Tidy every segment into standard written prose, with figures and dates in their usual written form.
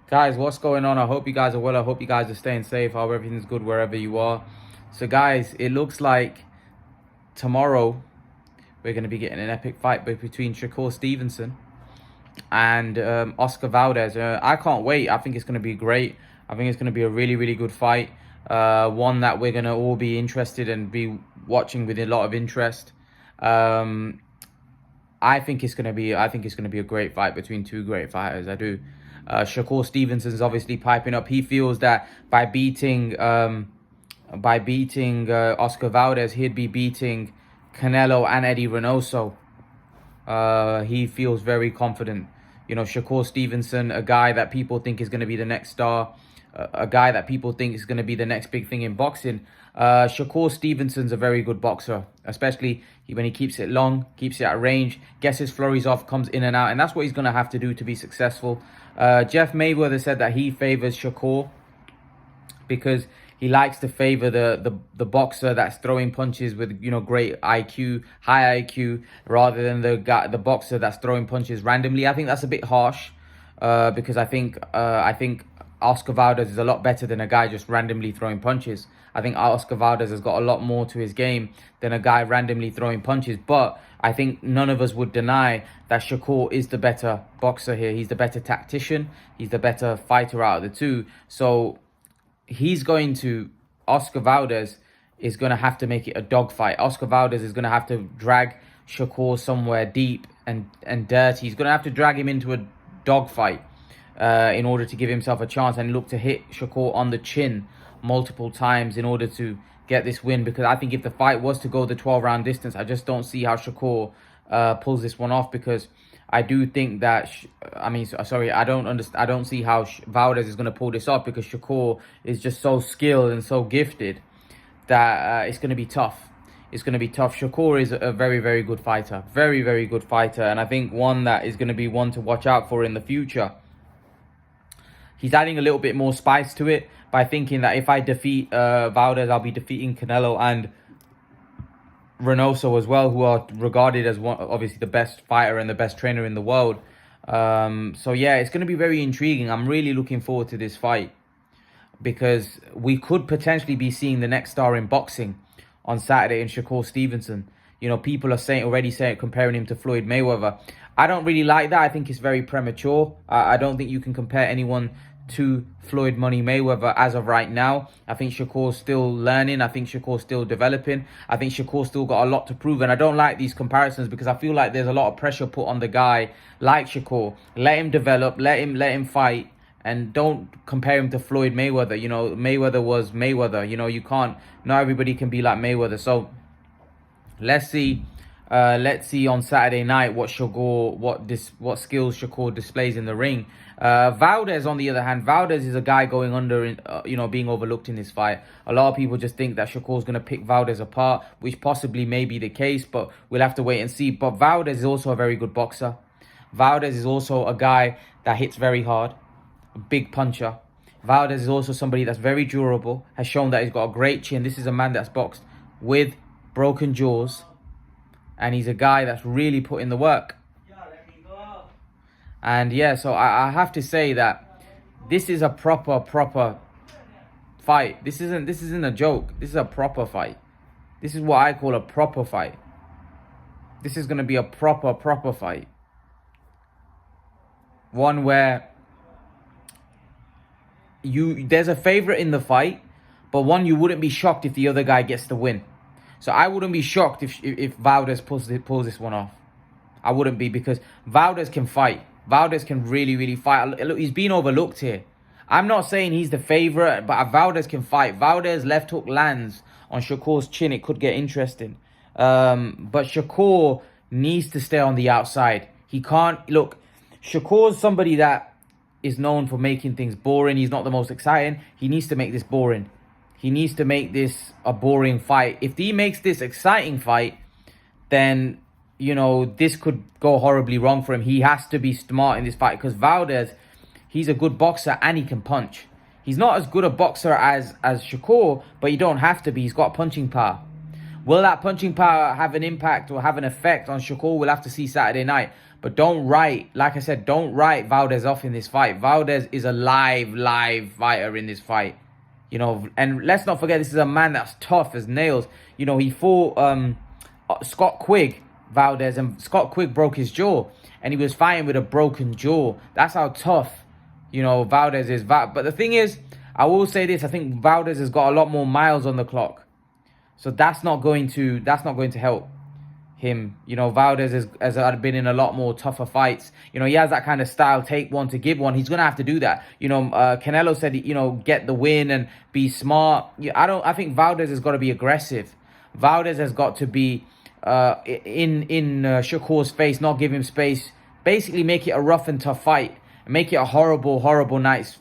Guys, what's going on? I hope you guys are well. I hope you guys are staying safe. I hope everything's good wherever you are. So, guys, it looks like tomorrow we're going to be getting an epic fight between Shakur Stevenson and Oscar Valdez. I can't wait. I think it's going to be great. I think it's going to be a really, really good fight. One that we're going to all be interested and be watching with a lot of interest. I think it's gonna be a great fight between two great fighters. I do. Shakur Stevenson's obviously piping up. He feels that by beating Oscar Valdez, he'd be beating Canelo and Eddy Reynoso. He feels very confident. You know, Shakur Stevenson, a guy that people think is going to be the next star, a guy that people think is going to be the next big thing in boxing. Shakur Stevenson's a very good boxer, especially when he keeps it long, keeps it at range, gets his flurries off, comes in and out, and that's what he's going to have to do to be successful. Jeff Mayweather said that he favors Shakur because he likes to favor the boxer that's throwing punches with, you know, great IQ, high IQ, rather than the boxer that's throwing punches randomly. I think that's a bit harsh, because I think Oscar Valdez is a lot better than a guy just randomly throwing punches. I think Oscar Valdez has got a lot more to his game than a guy randomly throwing punches. But I think none of us would deny that Shakur is the better boxer here. He's the better tactician. He's the better fighter out of the two. So Oscar Valdez is going to have to make it a dogfight. Oscar Valdez is going to have to drag Shakur somewhere deep and dirty. He's going to have to drag him into a dogfight in order to give himself a chance and look to hit Shakur on the chin multiple times in order to get this win. Because I think if the fight was to go the 12-round distance, I just don't see how Shakur pulls this one off, because I do think that I don't see how Valdez is going to pull this off, because Shakur is just so skilled and so gifted that it's going to be tough. It's going to be tough. Shakur is a very, very good fighter. Very, very good fighter. And I think one that is going to be one to watch out for in the future. He's adding a little bit more spice to it by thinking that if I defeat Valdez, I'll be defeating Canelo and Reynoso as well, who are regarded as obviously the best fighter and the best trainer in the world. So yeah, it's going to be very intriguing. I'm really looking forward to this fight, because we could potentially be seeing the next star in boxing on Saturday in Shakur Stevenson. You know, people are already saying comparing him to Floyd Mayweather. I don't really like that. I think it's very premature. I don't think you can compare anyone to Floyd Money Mayweather as of right now. I think Shakur's still learning. I think Shakur's still developing. I think Shakur's still got a lot to prove. And I don't like these comparisons, because I feel like there's a lot of pressure put on the guy like Shakur. Let him develop. Let him fight. And don't compare him to Floyd Mayweather. You know, Mayweather was Mayweather. You know, not everybody can be like Mayweather. So let's see on Saturday night what skills Shakur displays in the ring. Valdez, on the other hand, Valdez is a guy going under, being overlooked in this fight. A lot of people just think that Shakur's going to pick Valdez apart, which possibly may be the case, but we'll have to wait and see. But Valdez is also a very good boxer. Valdez is also a guy that hits very hard, a big puncher. Valdez is also somebody that's very durable, has shown that he's got a great chin. This is a man that's boxed with broken jaws, and he's a guy that's really put in the work. And yeah, so I have to say that this is a proper fight. This isn't a joke. This is a proper fight. This is what I call a proper fight. This is going to be a proper fight. One where there's a favorite in the fight, but one you wouldn't be shocked if the other guy gets the win. So I wouldn't be shocked if Valdez pulls this one off. I wouldn't be, because Valdez can fight. Valdez can really, really fight. Look, he's been overlooked here. I'm not saying he's the favorite, but Valdez can fight. Valdez left hook lands on Shakur's chin. It could get interesting. But Shakur needs to stay on the outside. He can't... Look, Shakur's somebody that is known for making things boring. He's not the most exciting. He needs to make this boring. He needs to make this a boring fight. If he makes this exciting fight, then, you know, this could go horribly wrong for him. He has to be smart in this fight, because Valdez, he's a good boxer and he can punch. He's not as good a boxer as Shakur, but you don't have to be. He's got punching power. Will that punching power have an impact or have an effect on Shakur? We'll have to see Saturday night. But don't write, like I said, don't write Valdez off in this fight. Valdez is a live fighter in this fight. You know, and let's not forget, this is a man that's tough as nails. You know, he fought Scott Quigg, Valdez, and Scott Quigg broke his jaw. And he was fighting with a broken jaw. That's how tough, you know, Valdez is. But the thing is, I will say this, I think Valdez has got a lot more miles on the clock. So that's not going to help him. You know, Valdez has been in a lot more tougher fights. You know, he has that kind of style, take one to give one. He's going to have to do that. You know, Canelo said, you know, get the win and be smart. I think Valdez has got to be aggressive. Valdez has got to be in Shakur's face, not give him space. Basically make it a rough and tough fight. Make it a horrible night's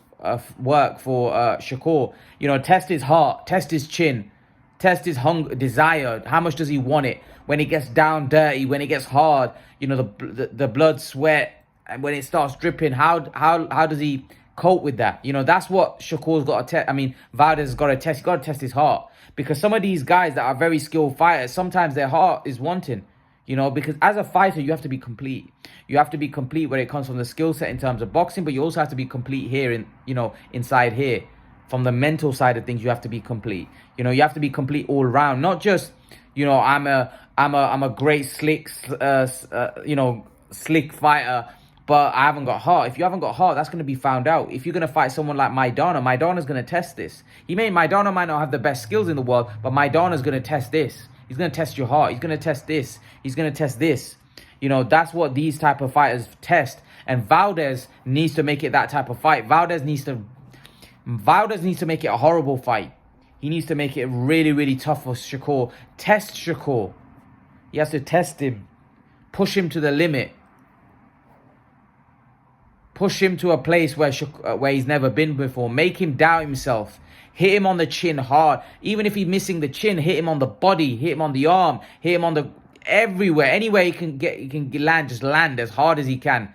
work for Shakur. You know, test his heart, test his chin. Test his hunger, desire. How much does he want it? When it gets down dirty, when it gets hard, you know, the blood, sweat, and when it starts dripping, how does he cope with that? You know, that's what Shakur's got to test. I mean, Valdez has got to test. He's got to test his heart, because some of these guys that are very skilled fighters, sometimes their heart is wanting. You know, because as a fighter, you have to be complete. You have to be complete when it comes from the skill set in terms of boxing, but you also have to be complete here inside here. From the mental side of things, you have to be complete. You know, you have to be complete all around. Not just, you know, I'm a great slick fighter, but I haven't got heart. If you haven't got heart, that's going to be found out. If you're going to fight someone like Maidana's going to test this. Maidana might not have the best skills in the world, but Maidana's going to test this. He's going to test your heart. He's going to test this. He's going to test this. You know, that's what these type of fighters test. And Valdez needs to make it that type of fight. Valdez needs to make it a horrible fight. He needs to make it really tough for Shakur. Test Shakur. He has to test him. Push him to the limit. Push him to a place where he's never been before. Make him doubt himself. Hit him on the chin hard. Even if he's missing the chin, hit him on the body. Hit him on the arm. Hit him on the... everywhere. Anywhere he can land, just land as hard as he can.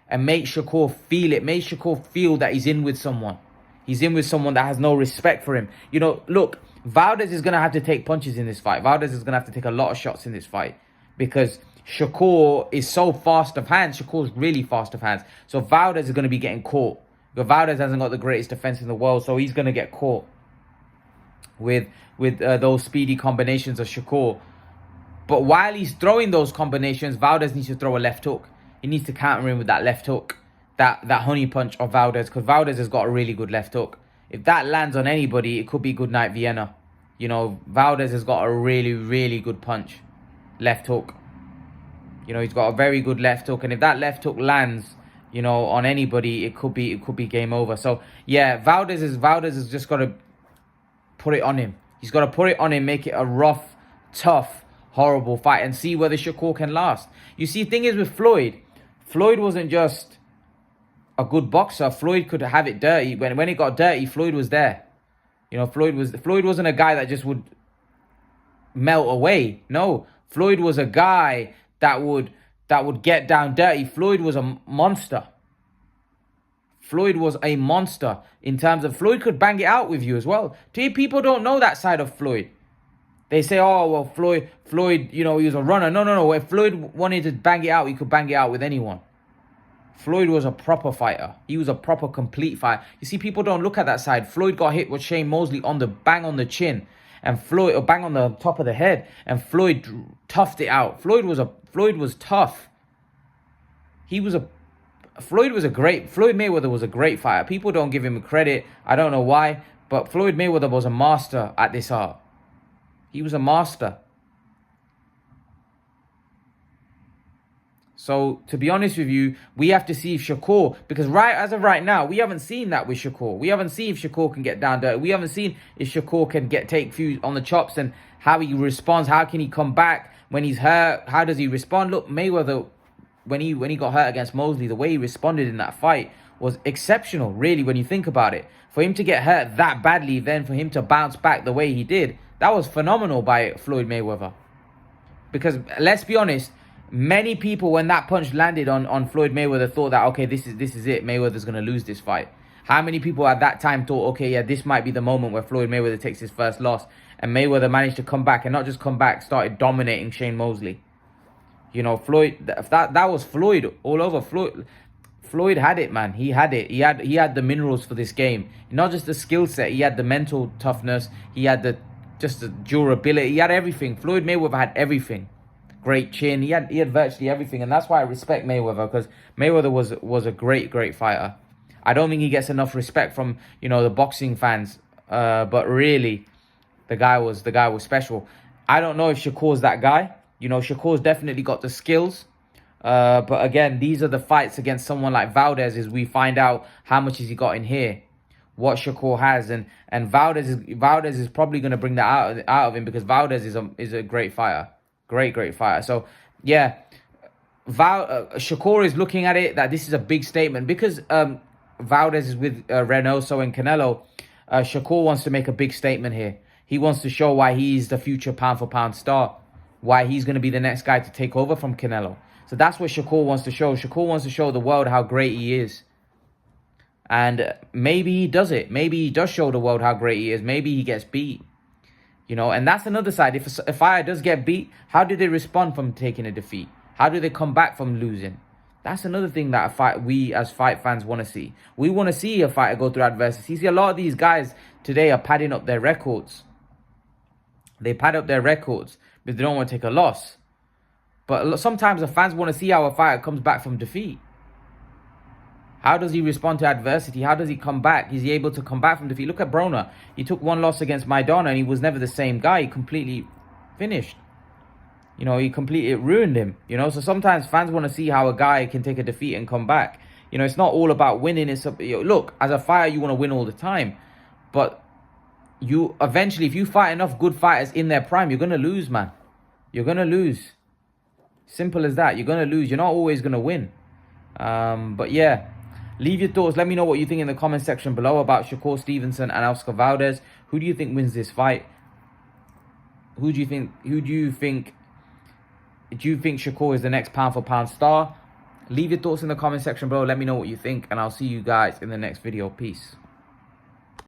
And make Shakur feel it. Make Shakur feel that he's in with someone. He's in with someone that has no respect for him. You know, look, Valdez is going to have to take punches in this fight. Valdez is going to have to take a lot of shots in this fight. Because Shakur is so fast of hands. Shakur's really fast of hands. So Valdez is going to be getting caught. Because Valdez hasn't got the greatest defense in the world. So he's going to get caught with those speedy combinations of Shakur. But while he's throwing those combinations, Valdez needs to throw a left hook. He needs to counter him with that left hook. That honey punch of Valdez, because Valdez has got a really good left hook. If that lands on anybody, it could be good night Vienna. You know, Valdez has got a really good punch. Left hook. You know, he's got a very good left hook. And if that left hook lands, you know, on anybody, it could be game over. So, yeah, Valdez has just got to put it on him. He's got to put it on him, make it a rough, tough, horrible fight, and see whether Shakur can last. You see, the thing is with Floyd wasn't just a good boxer. Floyd could have it dirty. When it got dirty, Floyd was there. You know, Floyd wasn't a guy that just would melt away. No, Floyd was a guy that would get down dirty. Floyd was a monster. Floyd was a monster in terms of Floyd could bang it out with you as well. People don't know that side of Floyd. They say, oh, well, Floyd, you know, he was a runner. No. If Floyd wanted to bang it out, he could bang it out with anyone. Floyd was a proper fighter. He was a proper complete fighter. You see, people don't look at that side. Floyd got hit with Shane Mosley on the bang on the chin, and Floyd, or bang on the top of the head, and Floyd toughed it out. Floyd was tough. Floyd Mayweather was a great fighter. People don't give him credit. I don't know why, but Floyd Mayweather was a master at this art. He was a master. So, to be honest with you, we have to see if Shakur, because as of right now, we haven't seen that with Shakur. We haven't seen if Shakur can get down dirty. We haven't seen if Shakur can take few on the chops and how he responds. How can he come back when he's hurt? How does he respond? Look, Mayweather, when he got hurt against Mosley, the way he responded in that fight was exceptional, really, when you think about it. For him to get hurt that badly, then for him to bounce back the way he did, that was phenomenal by Floyd Mayweather. Because, let's be honest, many people, when that punch landed on Floyd Mayweather, thought that, okay, this is it. Mayweather's going to lose this fight. How many people at that time thought, okay, yeah, this might be the moment where Floyd Mayweather takes his first loss, and Mayweather managed to come back, and not just come back, started dominating Shane Mosley. You know, Floyd, that was Floyd all over. Floyd had it, man. He had it. He had the minerals for this game. Not just the skill set. He had the mental toughness. He had the durability. He had everything. Floyd Mayweather had everything. Great chin. He had virtually everything, and that's why I respect Mayweather, because Mayweather was a great fighter. I don't think he gets enough respect from, you know, the boxing fans. But really, the guy was special. I don't know if Shakur's that guy. You know, Shakur's definitely got the skills. But again, these are the fights against someone like Valdez, as we find out how much has he got in here, what Shakur has, and Valdez is probably going to bring that out of him, because Valdez is a great fighter, great fighter. So yeah, Shakur is looking at it that this is a big statement, because Valdez is with Reynoso and Canelo. Shakur wants to make a big statement here. He wants to show why he's the future pound for pound star, why he's going to be the next guy to take over from Canelo. So that's what Shakur wants to show. Shakur wants to show the world how great he is. And maybe he does it. Maybe he does show the world how great he is. Maybe he gets beat. You know, and that's another side. If a fighter does get beat, how do they respond from taking a defeat? How do they come back from losing? That's another thing that we as fight fans want to see. We want to see a fighter go through adversity. You see, a lot of these guys today are padding up their records. They pad up their records because they don't want to take a loss. But sometimes the fans want to see how a fighter comes back from defeat. How does he respond to adversity? How does he come back? Is he able to come back from defeat? Look at Broner. He took one loss against Maidana and he was never the same guy. He completely finished. You know, it ruined him. You know, so sometimes fans want to see how a guy can take a defeat and come back. You know, it's not all about winning. Look, as a fighter, you want to win all the time. But you eventually, if you fight enough good fighters in their prime, you're going to lose, man. You're going to lose. Simple as that. You're going to lose. You're not always going to win. But yeah, leave your thoughts. Let me know what you think in the comment section below about Shakur Stevenson and Oscar Valdez. Who do you think wins this fight? Do you think Shakur is the next pound for pound star? Leave your thoughts in the comment section below. Let me know what you think, and I'll see you guys in the next video. Peace.